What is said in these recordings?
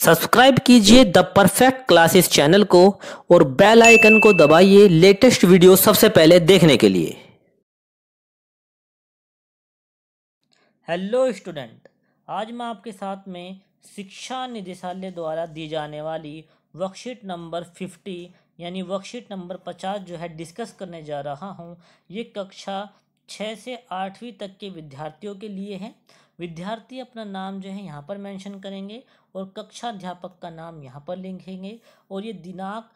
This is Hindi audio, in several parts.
सब्सक्राइब कीजिए द परफेक्ट क्लासेस चैनल को और बेल आइकन को दबाइए लेटेस्ट वीडियो सबसे पहले देखने के लिए। हेलो स्टूडेंट, आज मैं आपके साथ में शिक्षा निदेशालय द्वारा दी जाने वाली वर्कशीट नंबर 50 यानी वर्कशीट नंबर 50 जो है डिस्कस करने जा रहा हूँ। ये कक्षा 6 से 8वीं तक के विद्यार्थियों के लिए है। विद्यार्थी अपना नाम जो है यहाँ पर मेंशन करेंगे और कक्षा अध्यापक का नाम यहाँ पर लिखेंगे और ये दिनांक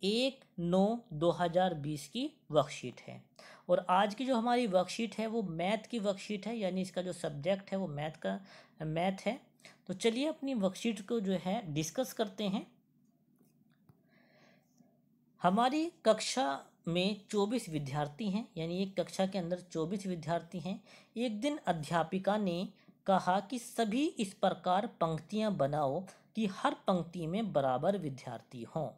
1/9/2020 की वर्कशीट है। और आज की जो हमारी वर्कशीट है वो मैथ की वर्कशीट है, यानी इसका जो सब्जेक्ट है वो मैथ है। तो चलिए अपनी वर्कशीट को जो है डिस्कस करते हैं। हमारी कक्षा में 24 विद्यार्थी हैं, यानी एक कक्षा के अंदर 24 विद्यार्थी हैं। एक दिन अध्यापिका ने कहा कि सभी इस प्रकार पंक्तियां बनाओ कि हर पंक्ति में बराबर विद्यार्थी हों।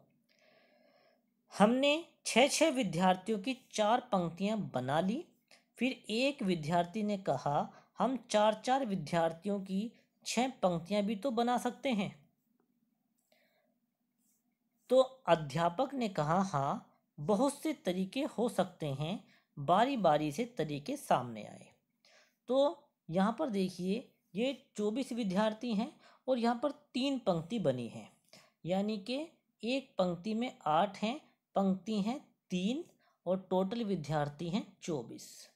हमने 6 विद्यार्थियों की 4 पंक्तियां बना ली। फिर एक विद्यार्थी ने कहा हम 4 विद्यार्थियों की 6 पंक्तियां भी तो बना सकते हैं। तो अध्यापक ने कहा हाँ, बहुत से तरीके हो सकते हैं। बारी बारी से तरीके सामने आए। तो यहाँ पर देखिए ये 24 विद्यार्थी हैं और यहाँ पर 3 पंक्ति बनी है, यानी कि एक पंक्ति में 8 हैं, पंक्ति हैं 3 और टोटल विद्यार्थी हैं 24।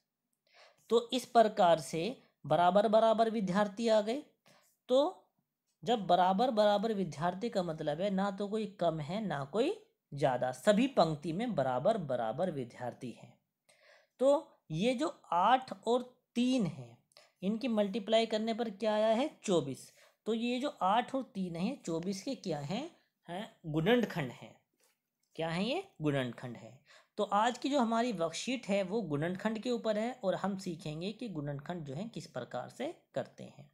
तो इस प्रकार से बराबर बराबर विद्यार्थी आ गए। तो जब बराबर बराबर विद्यार्थी का मतलब है ना तो कोई कम है ना कोई ज़्यादा, सभी पंक्ति में बराबर बराबर विद्यार्थी हैं। तो ये जो 8 और 3 है इनकी मल्टीप्लाई करने पर क्या आया है 24। तो ये जो 8 और 3 है 24 के क्या हैं गुणनखंड हैं। क्या है ये गुणनखंड है। तो आज की जो हमारी वर्कशीट है वो गुणनखंड के ऊपर है और हम सीखेंगे कि गुणनखंड जो है किस प्रकार से करते हैं।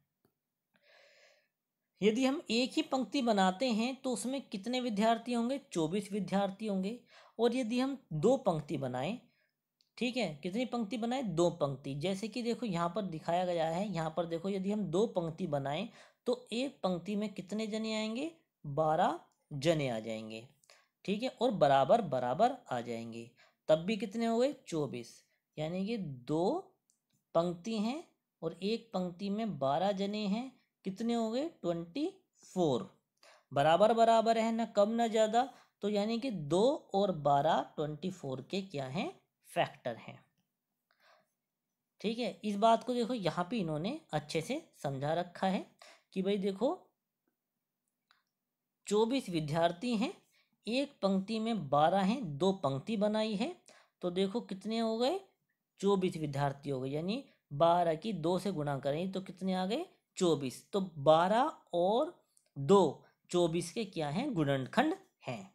यदि हम एक ही पंक्ति बनाते हैं तो उसमें कितने विद्यार्थी होंगे 24 विद्यार्थी होंगे। और यदि हम 2 पंक्ति बनाएं, ठीक है, कितनी पंक्ति बनाए 2 पंक्ति, जैसे कि देखो यहाँ पर दिखाया गया है। यहाँ पर देखो यदि हम 2 पंक्ति बनाएं तो एक पंक्ति में कितने जने आएंगे 12 जने आ जाएंगे, ठीक है, और बराबर बराबर आ जाएंगे। तब भी कितने हो गए 24, यानी कि 2 पंक्ति हैं और एक पंक्ति में 12 जने हैं, कितने हो गए 24। बराबर बराबर है, ना कम ना ज़्यादा। तो यानी कि 2 और 12 24 के क्या हैं फैक्टर हैं। ठीक है, इस बात को देखो यहाँ पे इन्होंने अच्छे से समझा रखा है कि भाई देखो 24 विद्यार्थी हैं, एक पंक्ति में 12 हैं, 2 पंक्ति बनाई है। तो देखो कितने हो गए 24 विद्यार्थी हो गए, यानी 12 की 2 से गुणा करें तो कितने आ गए 24। तो 12 और 2 24 के क्या हैं गुणनखंड हैं।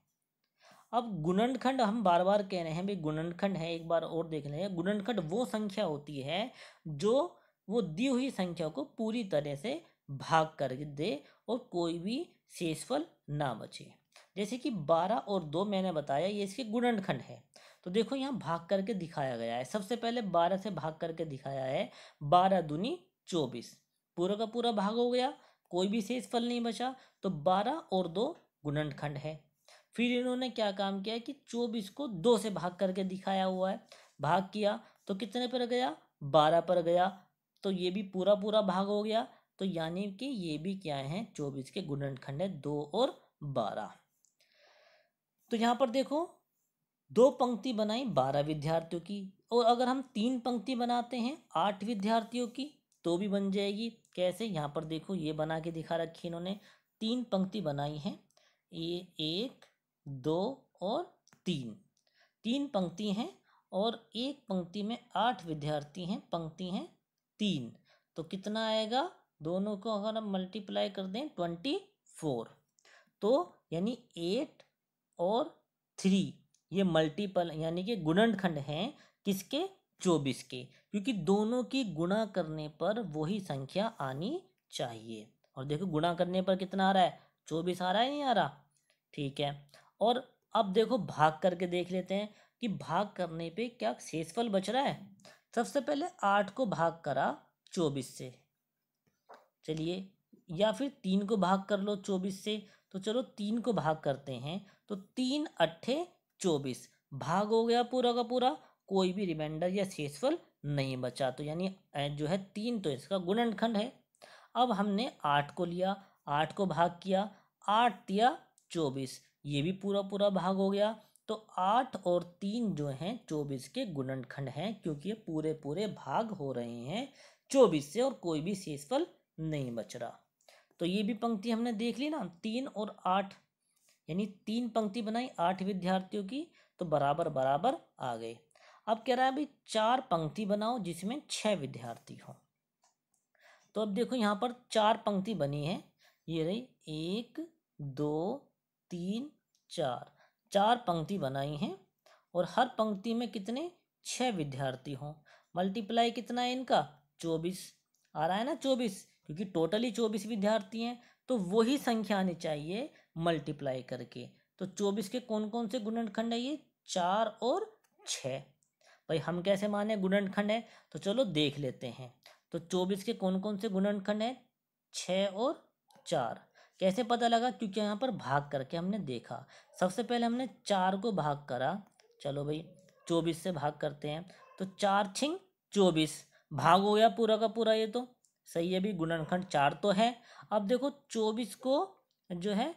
अब गुणनखंड हम बार बार कह रहे हैं भाई गुणनखंड है, एक बार और देख लेंगे। गुणनखंड वो संख्या होती है जो वो दी हुई संख्या को पूरी तरह से भाग कर दे और कोई भी शेषफल ना बचे। जैसे कि 12 और 2 मैंने बताया ये इसके गुणनखंड है। तो देखो यहाँ भाग करके दिखाया गया है। सबसे पहले 12 से भाग करके दिखाया है, 12 दूनी 24, पूरा का पूरा भाग हो गया, कोई भी शेषफल नहीं बचा। तो 12 और 2 गुणनखंड है। फिर इन्होंने क्या काम किया कि 24 को 2 से भाग करके दिखाया हुआ है। भाग किया तो कितने पर गया 12 पर गया, तो ये भी पूरा पूरा भाग हो गया। तो यानी कि ये भी क्या है 24 के गुणनखंड है 2 और 12। तो यहाँ पर देखो 2 पंक्ति बनाई 12 विद्यार्थियों की, और अगर हम 3 पंक्ति बनाते हैं 8 विद्यार्थियों की तो भी बन जाएगी। कैसे, यहाँ पर देखो ये बना के दिखा रखी इन्होंने। 3 पंक्ति बनाई है, ये 1 2 और 3 पंक्ति हैं और एक पंक्ति में 8 विद्यार्थी हैं, पंक्ति हैं 3। तो कितना आएगा, दोनों को अगर हम मल्टीप्लाई कर दें 24, तो यानी 8 और 3 ये मल्टीपल यानी कि गुणनखंड हैं किसके 24 के, क्योंकि दोनों की गुणा करने पर वही संख्या आनी चाहिए। और देखो गुणा करने पर कितना आ रहा है 24 आ रहा है, नहीं आ रहा, ठीक है। और अब देखो भाग करके देख लेते हैं कि भाग करने पे क्या शेषफल बच रहा है। सबसे पहले 8 को भाग करा 24 से, चलिए या फिर 3 को भाग कर लो 24 से। तो चलो 3 को भाग करते हैं, तो 3 अट्ठे 24, भाग हो गया पूरा का पूरा, कोई भी रिमाइंडर या शेषफल नहीं बचा। तो यानी जो है 3 तो इसका गुणनखंड है। अब हमने 8 को लिया, 8 को भाग किया, 8 तिया 24, ये भी पूरा पूरा भाग हो गया। तो 8 और 3 जो हैं 24 के गुणनखंड हैं, क्योंकि ये पूरे पूरे भाग हो रहे हैं 24 से और कोई भी शेषफल नहीं बच रहा। तो ये भी पंक्ति हमने देख ली ना, 3 और 8, यानी 3 पंक्ति बनाई 8 विद्यार्थियों की, तो बराबर बराबर आ गए। अब कह रहा है भाई 4 पंक्ति बनाओ जिसमें 6 विद्यार्थी हों। तो अब देखो यहाँ पर 4 पंक्ति बनी है, ये रही 1 2 3 4, 4 पंक्ति बनाई हैं और हर पंक्ति में कितने 6 विद्यार्थी हों। मल्टीप्लाई कितना है इनका 24 आ रहा है ना, 24, क्योंकि टोटली 24 विद्यार्थी हैं, तो वही संख्या आनी चाहिए मल्टीप्लाई करके। तो 24 के कौन कौन से गुणनखंड है ये 4 और 6। भाई हम कैसे माने गुणनखंड है, तो चलो देख लेते हैं। तो 24 के कौन कौन से गुणनखंड है 6 और 4। कैसे पता लगा, क्योंकि यहाँ पर भाग करके हमने देखा। सबसे पहले हमने 4 को भाग करा, चलो भाई 24 से भाग करते हैं, तो 4 छिंग 24, भाग हो गया पूरा का पूरा, ये तो सही है भी, गुणनखंड 4 तो है। अब देखो 24 को जो है,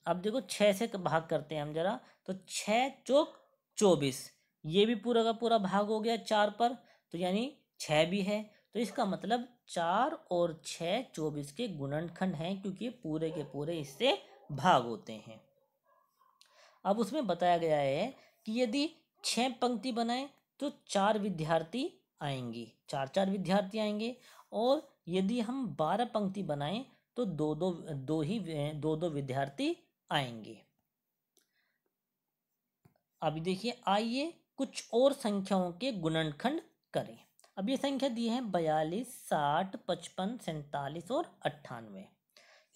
अब देखो 6 से भाग करते हैं हम जरा, तो 6 चौक 24, ये भी पूरा का पूरा भाग हो गया 4 पर, तो यानी 6 भी है। तो इसका मतलब 4 और 6 24 के गुणनखंड हैं, क्योंकि पूरे के पूरे इससे भाग होते हैं। अब उसमें बताया गया है कि यदि 6 पंक्ति बनाए तो 4 विद्यार्थी आएंगे, 4 विद्यार्थी आएंगे, और यदि हम 12 पंक्ति बनाएं तो दो विद्यार्थी आएंगे। अभी देखिए, आइए कुछ और संख्याओं के गुणनखंड करें। अब ये संख्या दी है 42, 60, 55, 47 और 98।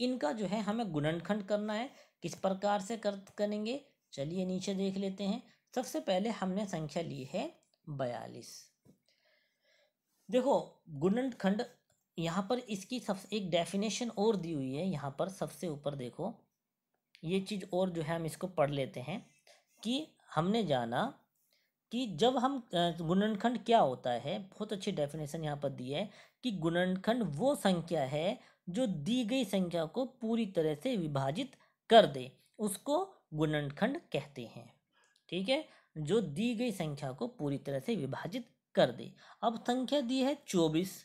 इनका जो है हमें गुणनखंड करना है। किस प्रकार से करेंगे, चलिए नीचे देख लेते हैं। सबसे पहले हमने संख्या ली है 42। देखो गुणनखंड, यहाँ पर इसकी सबसे एक डेफिनेशन और दी हुई है, यहाँ पर सबसे ऊपर देखो, ये चीज़ और जो है हम इसको पढ़ लेते हैं कि हमने जाना कि जब हम गुणनखंड क्या होता है, बहुत अच्छी डेफिनेशन यहाँ पर दी है कि गुणनखंड वो संख्या है जो दी गई संख्या को पूरी तरह से विभाजित कर दे, उसको गुणनखंड कहते हैं। ठीक है, जो दी गई संख्या को पूरी तरह से विभाजित कर दे। अब संख्या दी है 24,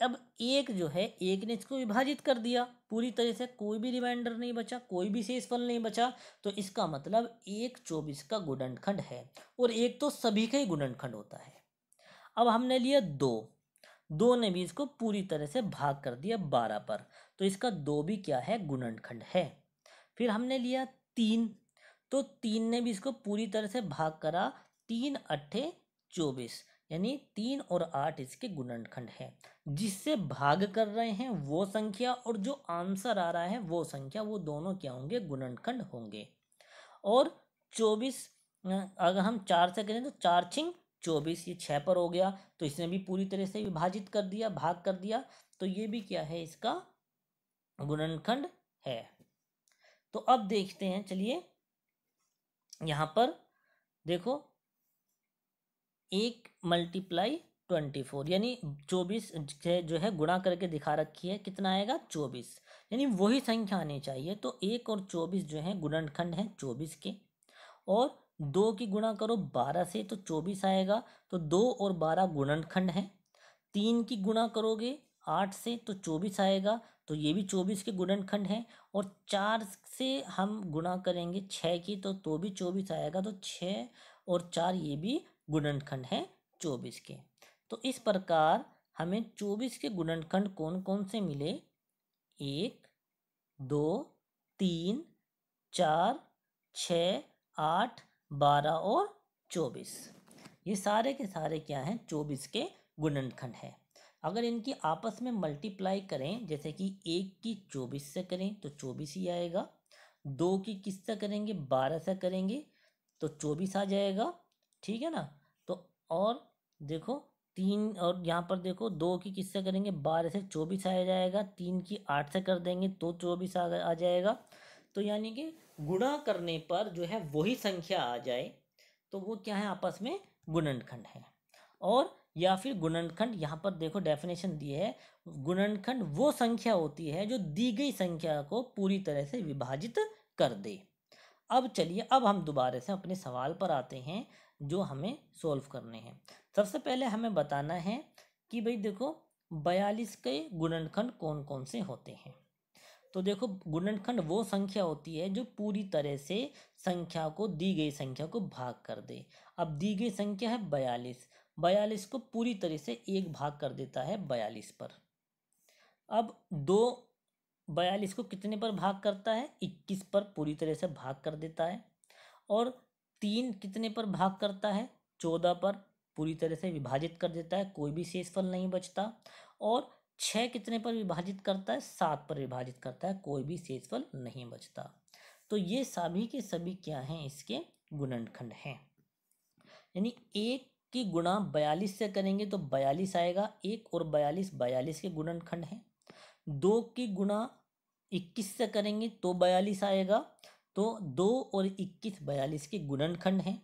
अब एक जो है, एक ने इसको विभाजित कर दिया पूरी तरह से, कोई भी रिमाइंडर नहीं बचा, कोई भी शेषफल नहीं बचा, तो इसका मतलब एक 24 का गुणनखंड है, और एक तो सभी का ही गुणनखंड होता है। अब हमने लिया 2 ने भी इसको पूरी तरह से भाग कर दिया 12 पर, तो इसका 2 भी क्या है गुणनखंड है। फिर हमने लिया 3, तो 3 ने भी इसको पूरी तरह से भाग करा, 3 अट्ठे 24, यानी 3 और 8 इसके गुणनखंड है। जिससे भाग कर रहे हैं वो संख्या और जो आंसर आ रहा है वो संख्या, वो दोनों क्या होंगे गुणनखंड होंगे। और 24 अगर हम 4 से करें तो 4 छिंग 24, ये 6 पर हो गया, तो इसने भी पूरी तरह से विभाजित कर दिया, भाग कर दिया, तो ये भी क्या है इसका गुणनखंड है। तो अब देखते हैं, चलिए यहाँ पर देखो, 1 मल्टीप्लाई 24, यानी 24 जो है गुणा करके दिखा रखी है, कितना आएगा 24, यानी वही संख्या आनी चाहिए। तो 1 और 24 जो है गुणनखंड है 24 के, और 2 की गुणा करो 12 से तो 24 आएगा, तो 2 और 12 गुणनखंड है। 3 की गुणा करोगे 8 से तो 24 आएगा, तो ये भी 24 के गुणनखंड है। और 4 से हम गुणा करेंगे 6 की, तो भी 24 आएगा, तो 6 और 4 ये भी गुणनखंड है 24 के। तो इस प्रकार हमें 24 के गुणनखंड कौन कौन से मिले, 1 2 3 4 6 8 12 और 24, ये सारे के सारे क्या हैं 24 के गुणनखंड है। अगर इनकी आपस में मल्टीप्लाई करें, जैसे कि 1 की 24 से करें तो 24 ही आएगा, 2 की किससे करेंगे 12 से करेंगे तो 24 आ जाएगा, ठीक है ना। तो और देखो 3 और यहाँ पर देखो 2 की किससे करेंगे, 12 से 24 आ जाएगा, 3 की 8 से कर देंगे तो 24 आ जाएगा। तो यानी कि गुणा करने पर जो है वही संख्या आ जाए तो वो क्या है, आपस में गुणनखंड है। और या फिर गुणनखंड, यहाँ पर देखो डेफिनेशन दी है, गुणनखंड वो संख्या होती है जो दी गई संख्या को पूरी तरह से विभाजित कर दे। अब चलिए, अब हम दोबारा से अपने सवाल पर आते हैं जो हमें सॉल्व करने हैं। सबसे पहले हमें बताना है कि भाई देखो 42 के गुणनखंड कौन कौन से होते हैं। तो देखो गुणनखंड वो संख्या होती है जो पूरी तरह से संख्या को, दी गई संख्या को भाग कर दे। अब दी गई संख्या है 42, 42 को पूरी तरह से एक भाग कर देता है 42 पर। अब 2 42 को कितने पर भाग करता है, 21 पर पूरी तरह से भाग कर देता है। और 3 कितने पर भाग करता है, 14 पर पूरी तरह से विभाजित कर देता है, कोई भी शेषफल नहीं बचता। और 6 कितने पर विभाजित करता है, 7 पर विभाजित करता है, कोई भी शेषफल नहीं बचता। तो ये सभी के सभी क्या हैं, इसके गुणनखंड हैं। यानी 1 की गुणा 42 से करेंगे तो 42 आएगा, 1 और 42 42 के गुणनखंड हैं। 2 की गुणा 21 से करेंगे तो 42 आएगा, तो 2 और 21 42 के गुणनखंड हैं।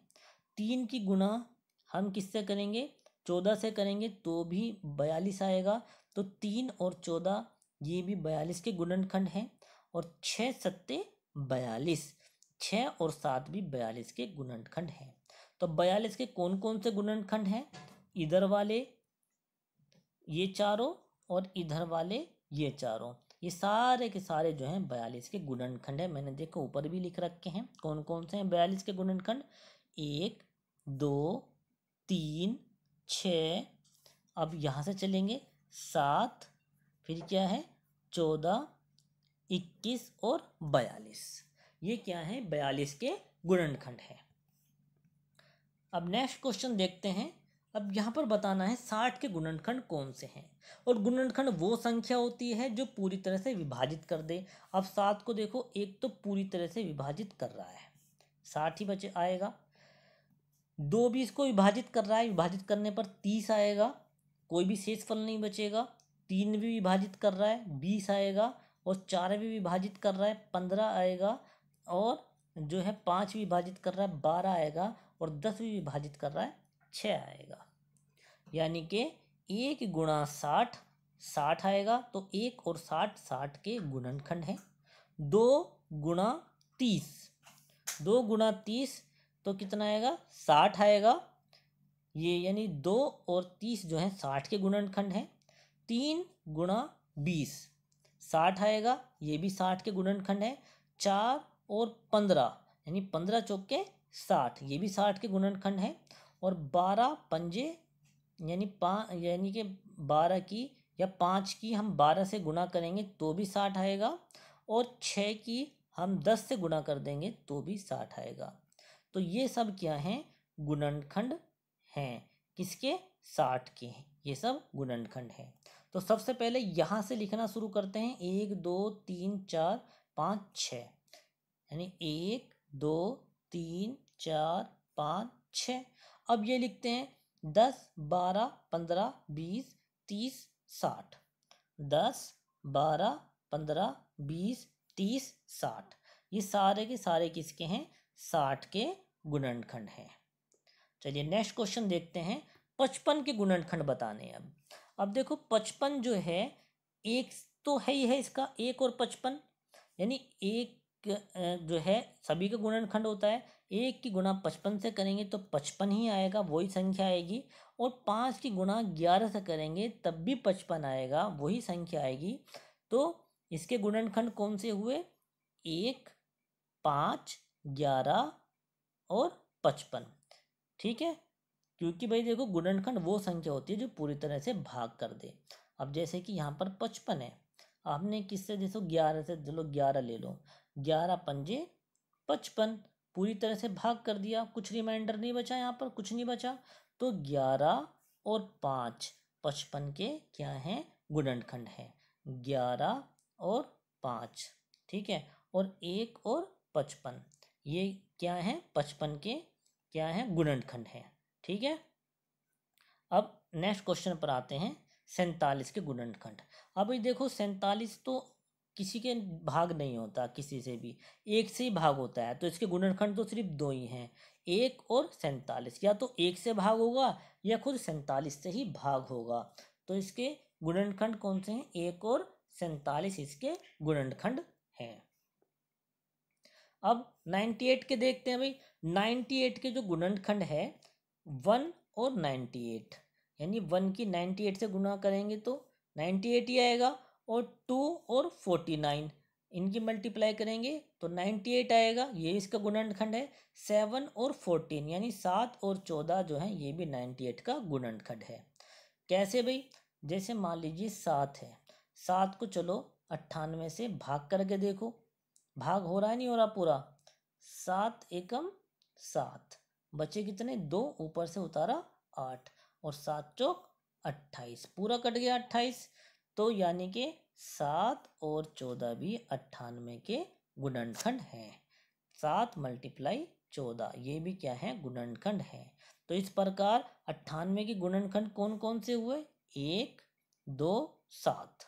3 की गुणा हम किससे करेंगे, 14 से करेंगे तो भी 42 आएगा, तो 3 और 14 ये भी 42 के गुणनखंड हैं। और 6 सत्ते 42, 6 और 7 भी 42 के गुणनखंड हैं। तो 42 के कौन कौन से गुणनखंड हैं, इधर वाले ये चारों और इधर वाले ये चारों, ये सारे के सारे जो हैं 42 के गुणनखंड है। मैंने देखो ऊपर भी लिख रखे हैं कौन कौन से हैं 42 के गुणनखंड, 1 2 3 6, अब यहाँ से चलेंगे 7, फिर क्या है 14 21 और 42, ये क्या है 42 के गुणनखंड है। अब नेक्स्ट क्वेश्चन देखते हैं। अब यहाँ पर बताना है 60 के गुणनखंड कौन से हैं। और गुणनखंड वो संख्या होती है जो पूरी तरह से विभाजित कर दे। अब 7 को देखो, एक तो पूरी तरह से विभाजित कर रहा है, 60 ही बचे आएगा। 2 भी इसको विभाजित कर रहा है, विभाजित करने पर 30 आएगा, कोई भी शेषफल नहीं बचेगा। 3 भी विभाजित कर रहा है, 20 आएगा। और 4 भी विभाजित कर रहा है, 15 आएगा। और जो है 5 विभाजित कर रहा है, 12 आएगा। और 10 भी विभाजित कर रहा है, 6 आएगा। यानी कि 1 गुणा 60 60 आएगा, तो 1 और 60 60 के गुणनखंड हैं। 2 गुणा 30, 2 गुणा 30 तो कितना आएगा, 60 आएगा। ये यानी 2 और 30 जो है 60 के गुणनखंड हैं। 3 गुणा 20 60 आएगा, ये भी 60 के गुणनखंड है। 4 और 15 यानी 15 चौके 60, ये भी 60 के गुणनखंड है। और 12 पंजे यानी कि 12 की या 5 की हम 12 से गुणा करेंगे तो भी 60 आएगा। और 6 की हम 10 से गुणा कर देंगे तो भी 60 आएगा। तो ये सब क्या हैं, गुणनखंड हैं, किसके, 60 के हैं, ये सब गुणनखंड हैं। तो सबसे पहले यहाँ से लिखना शुरू करते हैं, 1 2 3 4 5 6, यानी 1 2 3 4 5 6। अब ये लिखते हैं 10 12 15 20 30 60, 10 12 15 20 30 60, ये सारे के सारे किसके हैं, 60 के गुणनखंड हैं। चलिए नेक्स्ट क्वेश्चन देखते हैं। 55 के गुणनखंड बताने हैं। अब देखो 55 जो है, एक तो है ही है इसका, 1 और 55, यानी 1 जो है सभी का गुणनखंड होता है। 1 की गुणा 55 से करेंगे तो 55 ही आएगा, वही संख्या आएगी। और 5 की गुणा 11 से करेंगे तब भी 55 आएगा, वही संख्या आएगी। तो इसके गुणनखंड कौन से हुए, 1 5 11 और 55, ठीक है। क्योंकि भाई देखो गुणनखंड वो संख्या होती है जो पूरी तरह से भाग कर दे। अब जैसे कि यहाँ पर 55 है, आपने किससे देखो 11 से, चलो 11 ले लो, 11 पंजे 55, पूरी तरह से भाग कर दिया, कुछ रिमाइंडर नहीं बचा, यहाँ पर कुछ नहीं बचा। तो 11 और 5 55 के क्या हैं, गुणनखंड हैं, 11 और 5, ठीक है। और 1 और 55 ये क्या है, 55 के क्या है, गुणनखंड हैं, ठीक है। अब नेक्स्ट क्वेश्चन पर आते हैं 47 के गुणनखंड। अभी देखो 47 तो किसी के भाग नहीं होता, किसी से भी एक से ही भाग होता है, तो इसके गुणनखंड तो सिर्फ दो ही हैं, 1 और 47। या तो 1 से भाग होगा या खुद 47 से ही भाग होगा। तो इसके गुणनखंड कौन से हैं? 1 और 47 इसके गुणनखंड हैं। अब 98 के देखते हैं भाई। 98 के जो गुणनखंड है 1 और 98, यानी 1 की 98 से गुणा करेंगे तो 98 ही आएगा, और 2 और 49 इनकी मल्टीप्लाई करेंगे तो 98 आएगा, ये इसका गुणनखंड है। 7 और 14 यानी 7 और 14 जो है ये भी 98 का गुणनखंड है। कैसे भाई? जैसे मान लीजिए 7 है, 7 को चलो 98 से भाग करके देखो, भाग हो रहा है नहीं हो रहा पूरा? 7 एकम 7, बचे कितने? 2, ऊपर से उतारा 8, और 7 चौक 28, पूरा कट गया 28। तो यानी कि 7 और 14 भी 98 के गुणनखंड हैं। 7 मल्टीप्लाई 14 ये भी क्या है? गुणनखंड है। तो इस प्रकार 98 के गुणनखंड कौन कौन से हुए? 1 2 7,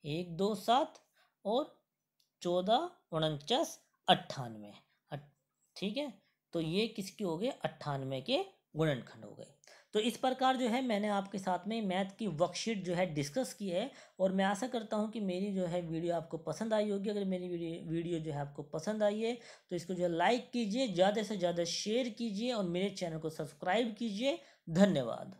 1 2 7 और 14 49 98। ठीक है, तो ये किसके हो गए? 98 के गुणनखंड हो गए। तो इस प्रकार जो है मैंने आपके साथ में मैथ की वर्कशीट जो है डिस्कस की है, और मैं आशा करता हूँ कि मेरी जो है वीडियो आपको पसंद आई होगी। अगर मेरी वीडियो जो है आपको पसंद आई है तो इसको जो है लाइक कीजिए, ज़्यादा से ज़्यादा शेयर कीजिए और मेरे चैनल को सब्सक्राइब कीजिए। धन्यवाद।